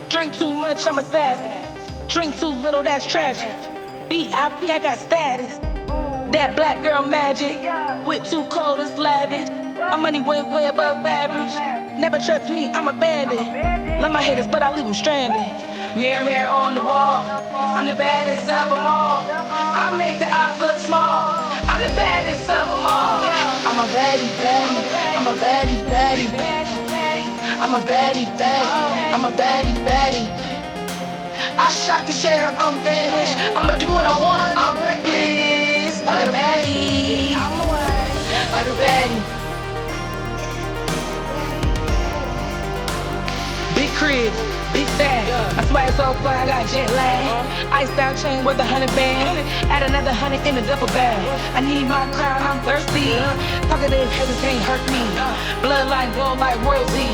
Drink too much, I'm a savage. Drink too little, that's tragic. VIP, I got status. That black girl magic. With too cold, it's lavish. My money way above average. Never trust me, I'm a bandit. Love my haters, but I leave them stranded. Mirror on the wall. I'm the baddest of them all. I make the odds look small. I'm the baddest of them all. I'm a baddie, baddie. I'm a baddie, baddie. I'm a baddie, baddie. I'm a baddie, baddie. I shot the sheriff, I'm finished. I'ma do what I want, I'm reckless. I'm a baddie. I'm a baddie. Big crib, big bag. I swag so fly, I got jet lag. Iced out chain with 100 bands. Add another 100 in the duffel bag. I need my crown, I'm thirsty. Talkative haters can't hurt me. Bloodline glow like royalty.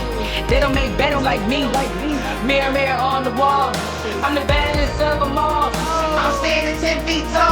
They don't make battles like me. Mirror on the wall. I'm the baddest of them all. I'm standing 10 feet tall.